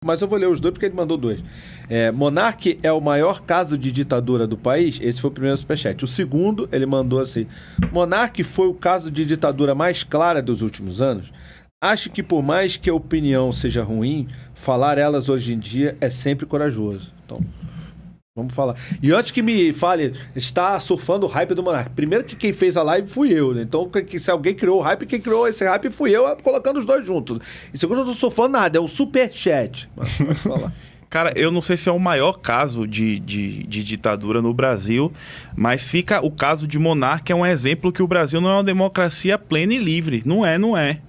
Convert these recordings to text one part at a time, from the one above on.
mas eu vou ler os dois porque ele mandou dois. Monark é o maior caso de ditadura do país? Esse foi o primeiro superchat. O segundo, ele mandou assim: Monark foi o caso de ditadura mais clara dos últimos anos? Acho que por mais que a opinião seja ruim, falar elas hoje em dia é sempre corajoso. Então, vamos falar. E antes que me fale, está surfando o hype do Monark. Primeiro que quem fez a live fui eu, né? Então, se alguém criou o hype, quem criou esse hype fui eu, colocando os dois juntos. E segundo, eu não tô surfando nada, é o superchat. Mas pode falar. Cara, eu não sei se é o maior caso de ditadura no Brasil, mas fica o caso de Monark, é um exemplo que o Brasil não é uma democracia plena e livre. Não é.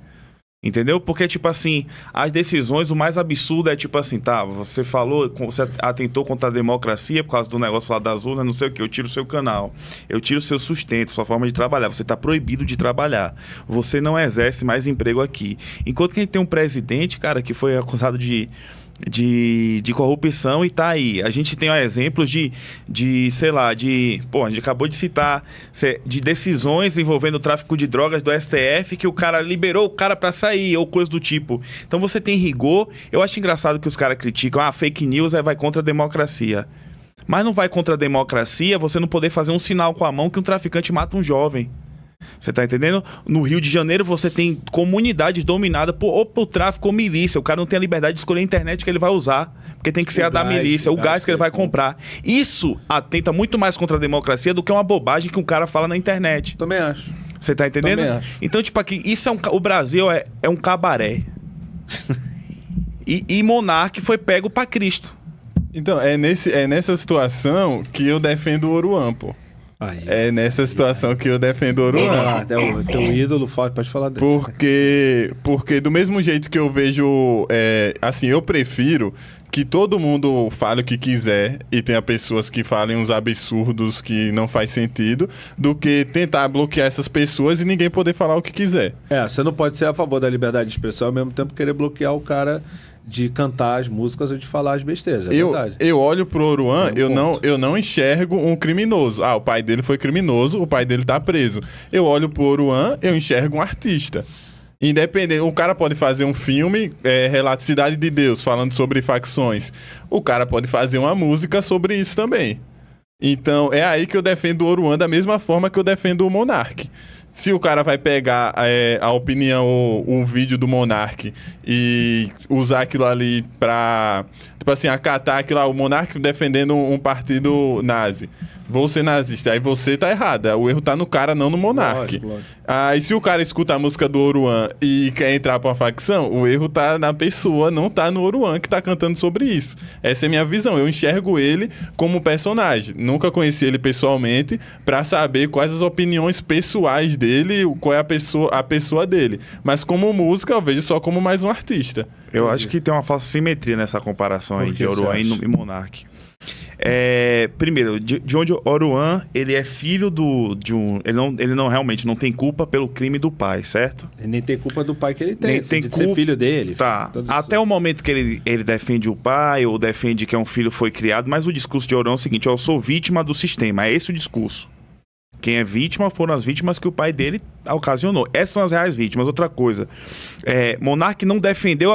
Entendeu? Porque, tipo assim, as decisões, o mais absurdo é tipo assim, tá, você falou, você atentou contra a democracia por causa do negócio lá das urnas, não sei o que, eu tiro o seu canal, eu tiro o seu sustento, sua forma de trabalhar, você tá proibido de trabalhar, você não exerce mais emprego aqui. Enquanto que a gente tem um presidente, cara, que foi acusado de corrupção e tá aí. A gente tem exemplos sei lá, a gente acabou de citar de decisões envolvendo o tráfico de drogas do STF que o cara liberou o cara pra sair ou coisa do tipo. Então você tem rigor. Eu acho engraçado que os caras criticam, fake news vai contra a democracia. Mas não vai contra a democracia você não poder fazer um sinal com a mão que um traficante mata um jovem. Você tá entendendo? No Rio de Janeiro você tem comunidades dominadas por tráfico ou milícia. O cara não tem a liberdade de escolher a internet que ele vai usar, porque tem que ser a da milícia, o gás que ele vai comprar. Isso atenta muito mais contra a democracia do que uma bobagem que um cara fala na internet. Também acho. Você tá entendendo? Também acho. Então, tipo, aqui, isso o Brasil é um cabaré. e Monark foi pego pra Cristo. Então, é nessa situação que eu defendo o Oruan, pô. Aí, é nessa situação que eu defendo o Oruan. É o teu ídolo, pode falar desse. Porque do mesmo jeito que eu vejo... assim, eu prefiro que todo mundo fale o que quiser e tenha pessoas que falem uns absurdos que não faz sentido, do que tentar bloquear essas pessoas e ninguém poder falar o que quiser. Você não pode ser a favor da liberdade de expressão ao mesmo tempo querer bloquear o cara de cantar as músicas ou de falar as besteiras, verdade. Eu olho pro Oruan, eu não enxergo um criminoso. O pai dele foi criminoso, o pai dele tá preso. Eu olho pro Oruan, eu enxergo um artista. Independente, o cara pode fazer um filme, relato Cidade de Deus, falando sobre facções. O cara pode fazer uma música sobre isso também. Então, é aí que eu defendo o Oruan da mesma forma que eu defendo o Monark. Se o cara vai pegar a opinião ou um vídeo do Monark e usar aquilo ali pra, tipo assim, acatar aquilo lá, o Monark defendendo um partido nazi. Vou ser nazista. Aí você tá errado. O erro tá no cara, não no Monark. Lógico. Aí se o cara escuta a música do Oruan e quer entrar pra uma facção, o erro tá na pessoa, não tá no Oruan que tá cantando sobre isso. Essa é a minha visão. Eu enxergo ele como personagem. Nunca conheci ele pessoalmente pra saber quais as opiniões pessoais dele, qual é a pessoa dele. Mas como música, eu vejo só como mais um artista. Eu acho que tem uma falsa simetria nessa comparação aí de Oruan e Monark. Primeiro, de onde Oruan, ele é filho de um... Ele não realmente não tem culpa pelo crime do pai, certo? Ele nem tem culpa do pai que ele tem, nem tem de culpa, ser filho dele. Tá. Até o momento que ele defende o pai ou defende que um filho foi criado, mas o discurso de Oruan é o seguinte: eu sou vítima do sistema. É esse o discurso. Quem é vítima foram as vítimas que o pai dele ocasionou. Essas são as reais vítimas. Outra coisa, Monark não defendeu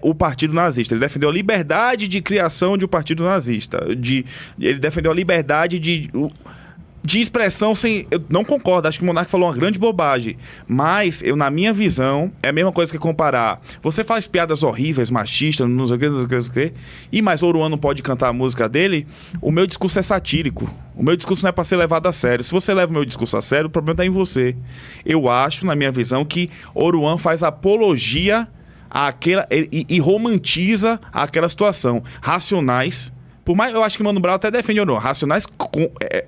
o partido nazista. Ele defendeu a liberdade de criação de um partido nazista. Ele defendeu a liberdade de expressão sem... Eu não concordo, acho que o Monark falou uma grande bobagem. Mas, na minha visão, é a mesma coisa que comparar. Você faz piadas horríveis, machistas, não sei o que. Mas Oruan não pode cantar a música dele. O meu discurso é satírico. O meu discurso não é para ser levado a sério. Se você leva o meu discurso a sério, o problema está em você. Eu acho, na minha visão, que Oruan faz apologia e romantiza aquela situação. Racionais... Por mais, eu acho que Mano Brown até defende Oruan. Racionais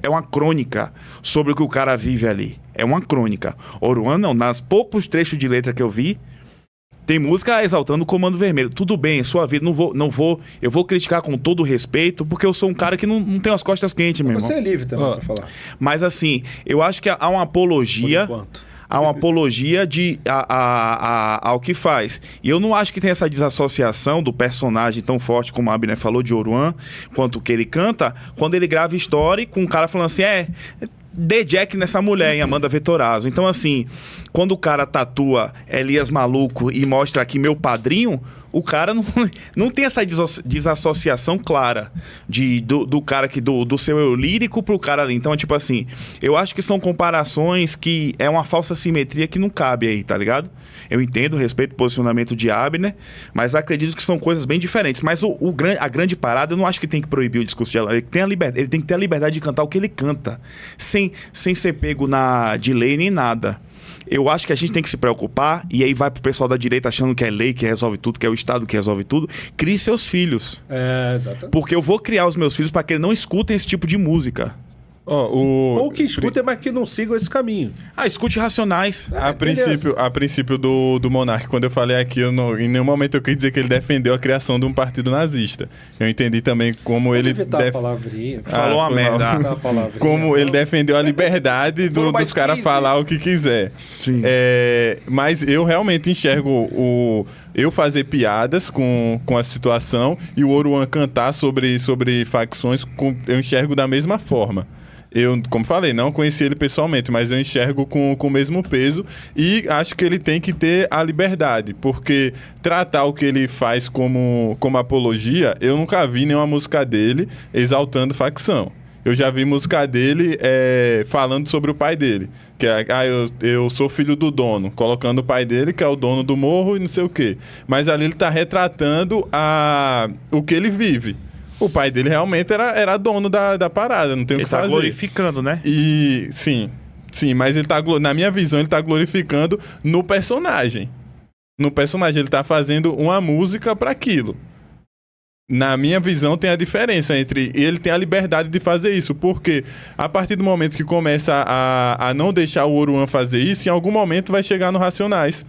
é uma crônica sobre o que o cara vive ali. É uma crônica. Oruan não. Nas poucos trechos de letra que eu vi, tem música exaltando o Comando Vermelho. Tudo bem, sua vida. Eu vou criticar com todo respeito, porque eu sou um cara que não tem as costas quentes, meu irmão. Você é livre também pra falar. Mas assim, eu acho que há uma apologia... Há uma apologia ao que faz. E eu não acho que tem essa desassociação do personagem tão forte, como a Abner falou, de Oruan, quanto que ele canta, quando ele grava história com um cara falando assim, dê Jack nessa mulher, em Amanda Vettorazzo. Então, assim, quando o cara tatua Elias Maluco e mostra aqui meu padrinho, o cara não tem essa desassociação clara do cara do seu eu lírico pro cara ali. Então, tipo assim, eu acho que são comparações que é uma falsa simetria que não cabe aí, tá ligado? Eu entendo, respeito o posicionamento de Abner, mas acredito que são coisas bem diferentes. Mas a grande parada, eu não acho que tem que proibir o discurso de ela. Ele tem que ter a liberdade de cantar o que ele canta, sem ser pego de lei nem nada. Eu acho que a gente tem que se preocupar, e aí vai pro pessoal da direita achando que é lei que resolve tudo, que é o Estado que resolve tudo. Crie seus filhos. Exatamente. Porque eu vou criar os meus filhos para que eles não escutem esse tipo de música. Ou que escutem, mas que não sigam esse caminho. Escute Racionais. A princípio do Monark, quando eu falei aqui, em nenhum momento eu quis dizer que ele defendeu a criação de um partido nazista. Eu entendi também como ele... a palavrinha. Falou uma merda. Como ele defendeu a liberdade dos caras falar o que quiser. Sim. Mas eu realmente enxergo eu fazer piadas com a situação e o Oruan cantar sobre facções, eu enxergo da mesma forma. Eu, como falei, não conheci ele pessoalmente, mas eu enxergo com o mesmo peso e acho que ele tem que ter a liberdade, porque tratar o que ele faz como apologia, eu nunca vi nenhuma música dele exaltando facção. Eu já vi música dele falando sobre o pai dele, que é, eu sou filho do dono, colocando o pai dele, que é o dono do morro e não sei o quê. Mas ali ele está retratando o que ele vive. O pai dele realmente era dono da parada, não tem o que fazer. Ele tá glorificando, né? E sim, mas ele na minha visão, ele tá glorificando no personagem. No personagem, ele tá fazendo uma música para aquilo. Na minha visão, tem a diferença entre... Ele tem a liberdade de fazer isso, porque a partir do momento que começa a não deixar o Oruan fazer isso, em algum momento vai chegar no Racionais.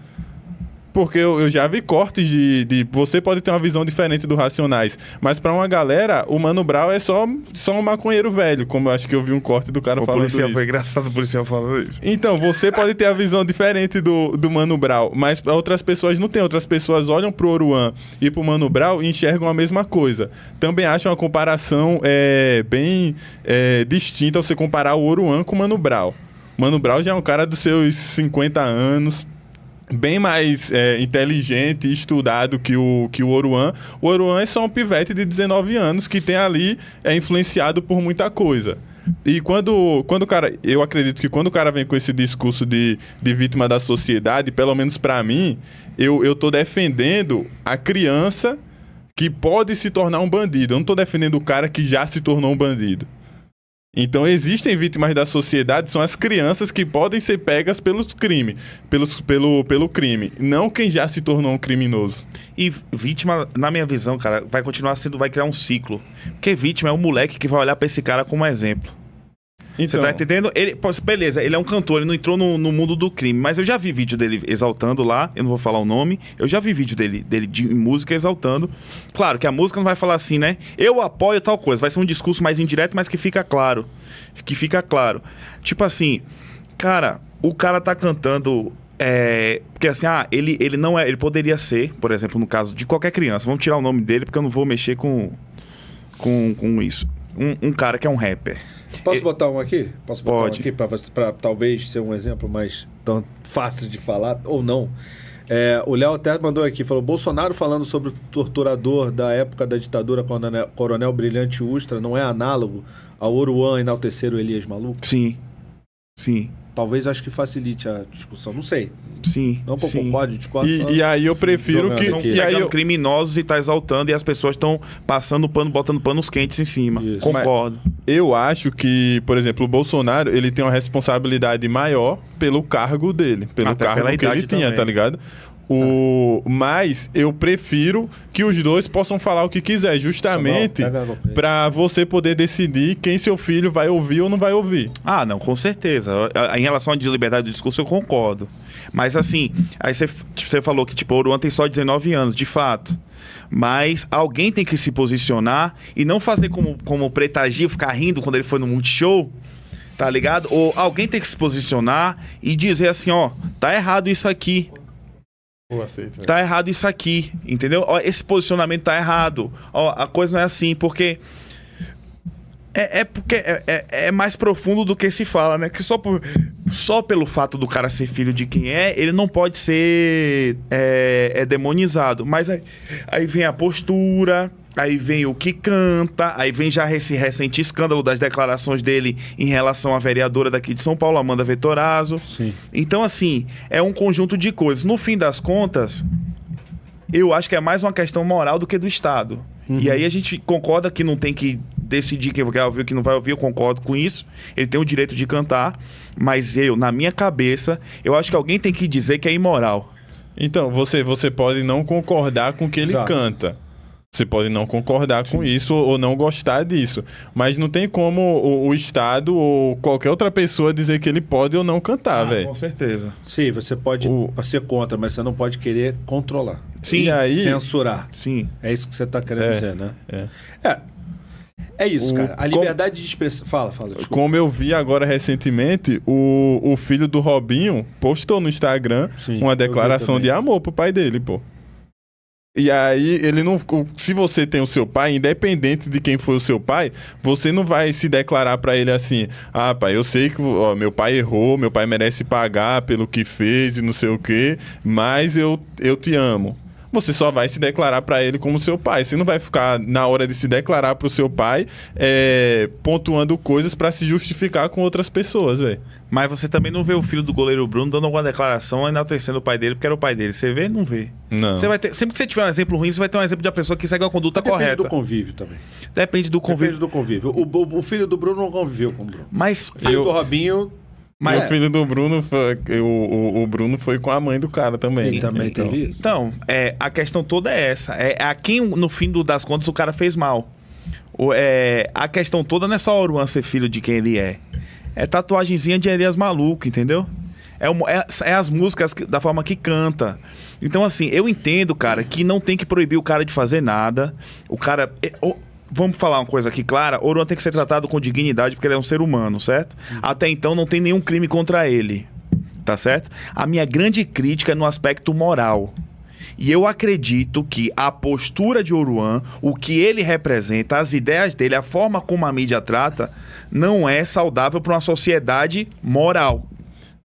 Porque eu já vi cortes de... Você pode ter uma visão diferente do Racionais, mas pra uma galera, o Mano Brown é só um maconheiro velho, como eu acho que eu vi um corte do cara falando isso. Foi engraçado o policial falando isso. Então, você pode ter a visão diferente do Mano Brown, mas outras pessoas não têm. Outras pessoas olham pro Oruan e pro Mano Brown e enxergam a mesma coisa. Também acho uma comparação bem distinta você comparar o Oruan com o Mano Brown. Mano Brown já é um cara dos seus 50 anos... bem mais inteligente e estudado que o Oruan. O Oruan é só um pivete de 19 anos que tem ali, influenciado por muita coisa. E quando o cara... Eu acredito que quando o cara vem com esse discurso de vítima da sociedade, pelo menos pra mim, eu tô defendendo a criança que pode se tornar um bandido. Eu não tô defendendo o cara que já se tornou um bandido. Então existem vítimas da sociedade, são as crianças que podem ser pegas pelo crime, não quem já se tornou um criminoso. E vítima, na minha visão, cara, vai continuar sendo, vai criar um ciclo. Porque vítima é um moleque que vai olhar pra esse cara como exemplo. Então, você tá entendendo? Beleza, ele é um cantor, ele não entrou no mundo do crime, mas eu já vi vídeo dele exaltando lá, eu não vou falar o nome, eu já vi vídeo dele de música exaltando. Claro que a música não vai falar assim, né? Eu apoio tal coisa, vai ser um discurso mais indireto, mas que fica claro. Tipo assim, cara, o cara tá cantando... porque assim, ele não é... Ele poderia ser, por exemplo, no caso de qualquer criança, vamos tirar o nome dele, porque eu não vou mexer com isso. Um cara que é um rapper. Posso botar um aqui? Posso botar Pode. um aqui pra talvez ser um exemplo mais tão fácil de falar, ou não. O Léo até mandou aqui, falou: Bolsonaro falando sobre o torturador da época da ditadura, Coronel Brilhante Ustra, não é análogo ao Oruan enaltecer o Elias Maluco? Sim. Talvez acho que facilite a discussão, não sei. Sim. Não concordo, discordo. E aí eu prefiro que... São criminosos e tá exaltando e as pessoas estão passando pano, botando panos quentes em cima. Isso. Concordo. Eu acho que, por exemplo, o Bolsonaro, ele tem uma responsabilidade maior pelo cargo dele, pelo cargo que ele tinha, tá ligado? Mas eu prefiro que os dois possam falar o que quiser, justamente para você poder decidir quem seu filho vai ouvir ou não vai ouvir. Não, com certeza. Em relação à liberdade do discurso, eu concordo. Mas assim, aí você falou que tipo, o Oruan tem só 19 anos, de fato. Mas alguém tem que se posicionar e não fazer como o Preta Gil, ficar rindo quando ele foi no Multishow, tá ligado? Ou alguém tem que se posicionar e dizer assim, tá errado isso aqui. Tá errado isso aqui, entendeu? Esse posicionamento tá errado. A coisa não é assim, porque É porque é mais profundo do que se fala, né? Que só pelo fato do cara ser filho de quem é, ele não pode ser demonizado. Mas aí vem a postura, aí vem o que canta, aí vem já esse recente escândalo das declarações dele em relação à vereadora daqui de São Paulo, Amanda Vettorazzo. Sim. Então, assim, é um conjunto de coisas. No fim das contas, eu acho que é mais uma questão moral do que do Estado. E aí a gente concorda que não tem que decidir quem vai ouvir e quem não vai ouvir, eu concordo com isso. Ele tem o direito de cantar, mas na minha cabeça, eu acho que alguém tem que dizer que é imoral. Então, você pode não concordar com o que ele canta. Você pode não concordar com isso ou não gostar disso. Mas não tem como o Estado ou qualquer outra pessoa dizer que ele pode ou não cantar, velho. Com certeza. Sim, você pode ser contra, mas você não pode querer controlar. Sim. E aí, Censurar. Sim. É isso que você tá querendo dizer, né? É isso, cara. A liberdade de expressão... Fala, desculpa. Como eu vi agora recentemente, o filho do Robinho postou no Instagram uma declaração de amor pro pai dele, pô. E aí, ele não. Se você tem o seu pai, independente de quem foi o seu pai, você não vai se declarar pra ele assim: ah, pai, eu sei que meu pai errou, meu pai merece pagar pelo que fez e não sei o quê, mas eu te amo. Você só vai se declarar pra ele como seu pai. Você não vai ficar, na hora de se declarar pro seu pai, pontuando coisas pra se justificar com outras pessoas, velho. Mas você também não vê o filho do goleiro Bruno dando alguma declaração enaltecendo o pai dele, porque era o pai dele. Você vê? Não vê. Não. Você vai ter, sempre que você tiver um exemplo ruim, você vai ter um exemplo de uma pessoa que segue a conduta correta. Depende do convívio também. Depende do convívio. Depende do convívio. O filho do Bruno não conviveu com o Bruno. Mas O filho do Robinho... Mas o filho do Bruno foi, o Bruno foi com a mãe do cara também. Ele também teve isso. Então, a questão toda é essa. É a quem, no fim das contas, o cara fez mal. A questão toda não é só o Oruan ser filho de quem ele é. É tatuagenzinha de Elias Maluco, entendeu? É as músicas da forma que canta. Então, assim, eu entendo, cara, que não tem que proibir o cara de fazer nada. O cara... Vamos falar uma coisa aqui clara. Oruan tem que ser tratado com dignidade porque ele é um ser humano, certo? Até então não tem nenhum crime contra ele, tá certo? A minha grande crítica é no aspecto moral. E eu acredito que a postura de Oruan, o que ele representa, as ideias dele, a forma como a mídia trata, não é saudável para uma sociedade moral.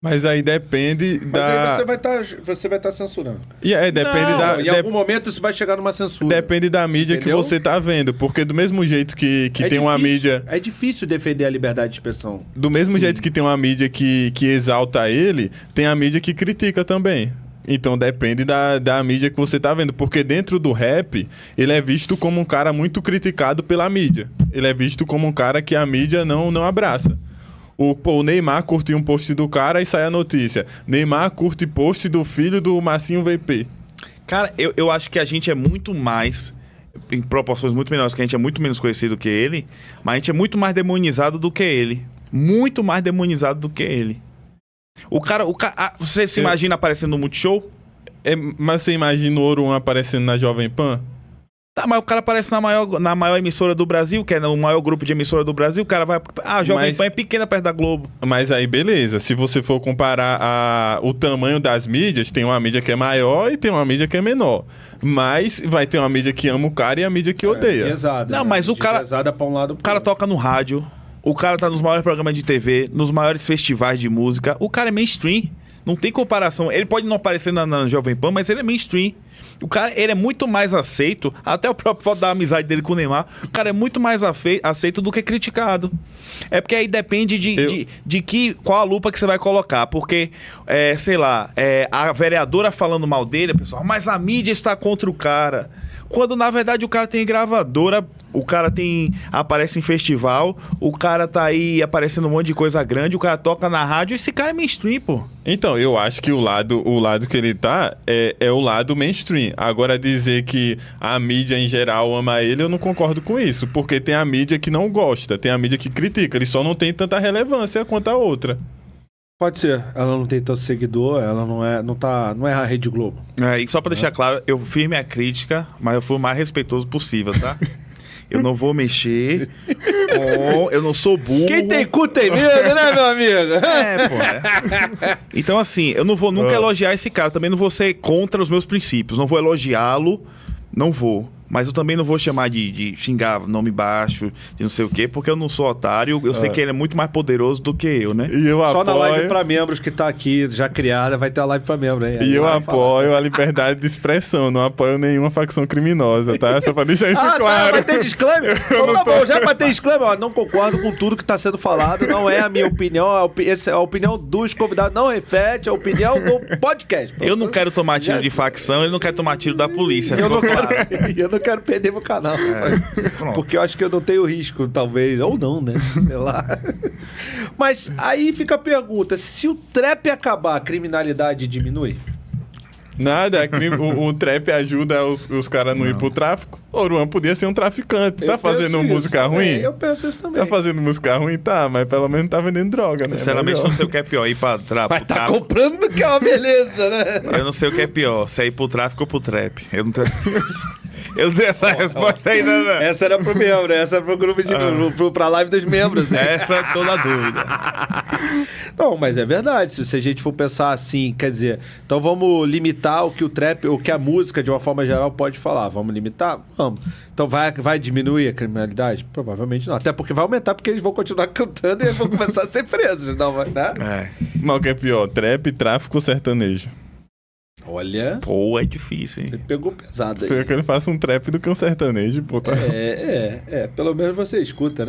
Mas aí depende da... Mas aí você vai estar censurando. Depende da... Em algum momento isso vai chegar numa censura. Depende da mídia, entendeu? Que você tá vendo. Porque do mesmo jeito que tem uma mídia... É difícil defender a liberdade de expressão. Do mesmo jeito que tem uma mídia que exalta ele, tem a mídia que critica também. Então depende da mídia que você tá vendo. Porque dentro do rap, ele é visto como um cara muito criticado pela mídia. Ele é visto como um cara que a mídia não abraça. O Neymar curte um post do cara e sai a notícia. Neymar curte post do filho do Massinho VP. Cara, eu acho que a gente é muito mais, em proporções muito menores, que a gente é muito menos conhecido que ele, mas a gente é muito mais demonizado do que ele. Muito mais demonizado do que ele. Você se imagina aparecendo no Multishow? Mas você imagina o Oruan aparecendo na Jovem Pan? Tá, mas o cara aparece na maior emissora do Brasil, que é o maior grupo de emissora do Brasil, o cara vai... a Jovem Pan é pequena perto da Globo. Mas aí, beleza. Se você for comparar o tamanho das mídias, tem uma mídia que é maior e tem uma mídia que é menor. Mas vai ter uma mídia que ama o cara e a mídia que odeia. Pesada. Não, mas o cara... Pesada pra um lado, o cara toca no rádio, o cara tá nos maiores programas de TV, nos maiores festivais de música. O cara é mainstream. Não tem comparação. Ele pode não aparecer na Jovem Pan, mas ele é mainstream. O cara, ele é muito mais aceito, até o próprio fato da amizade dele com o Neymar, o cara é muito mais aceito do que criticado. É porque aí depende de qual a lupa que você vai colocar. Porque, sei lá, a vereadora falando mal dele, pessoal, mas a mídia está contra o cara. Quando, na verdade, o cara tem gravadora, o cara aparece em festival, o cara tá aí aparecendo um monte de coisa grande, o cara toca na rádio, esse cara é mainstream, pô. Então, eu acho que o lado que ele tá é o lado mainstream. Agora, dizer que a mídia em geral ama ele, eu não concordo com isso. Porque tem a mídia que não gosta, tem a mídia que critica. Ele só não tem tanta relevância quanto a outra. Pode ser. Ela não tem tanto seguidor, ela não é a Rede Globo. E só pra deixar claro, eu fiz minha crítica, mas eu fui o mais respeitoso possível, tá? Eu não vou mexer eu não sou burro. Quem tem cu tem medo, né, meu amigo? Então, assim, eu não vou nunca elogiar esse cara. Também não vou ser contra os meus princípios. Não vou elogiá-lo. Não vou. Mas eu também não vou chamar de xingar nome baixo, de não sei o quê, porque eu não sou otário. Eu sei que ele é muito mais poderoso do que eu, né? E eu Só na live apoio... pra membros que tá aqui, já criada, vai ter a live pra membros, hein? E eu Vai apoio a liberdade de expressão, não apoio nenhuma facção criminosa, tá? Só pra deixar isso Tá, claro. vai ter disclaimer? Então tá bom, já vai ter disclaimer. Ó, não concordo com tudo que tá sendo falado, não é a minha opinião, essa é a opinião dos convidados, não reflete a opinião do podcast. Eu não quero tomar tiro de facção, ele não quer tomar tiro da polícia. Eu não, ficou claro. eu não quero perder meu canal, sabe? Pronto. Porque eu acho que eu não tenho risco, talvez, ou não, né? Sei lá. Mas aí fica a pergunta: se o trap acabar, a criminalidade diminui? Nada, o trap ajuda os caras não ir pro tráfico. O Oruan podia ser um traficante. Tá Eu fazendo penso música isso ruim? também, eu penso isso também. Tá fazendo música ruim? Tá, mas pelo menos tá vendendo droga, né? Sinceramente, Melhor. não sei o que é pior, ir pra Mas pro tá tráfico. comprando que é uma beleza, né? Eu não sei o que é pior, se é ir pro tráfico ou pro trap. Eu não tenho, eu não tenho essa resposta ainda, não. Essa era pro membro, essa era pro grupo de pra live dos membros. Né? Essa é toda a dúvida. Não, mas é verdade. Se a gente for pensar assim, quer dizer, então vamos limitar o que o trap, o que a música, de uma forma geral, pode falar. Vamos limitar? Vamos. Então vai diminuir a criminalidade? Provavelmente não. Até porque vai aumentar, porque eles vão continuar cantando e eles vão começar a ser presos. Não, né? É. Mas o que é pior? Trap, tráfico ou sertanejo? Olha, Pô, é difícil, hein? você pegou pesado aí. Prefiro que ele faça um trap do que um sertanejo, pô. Tá? Pelo menos você escuta, né?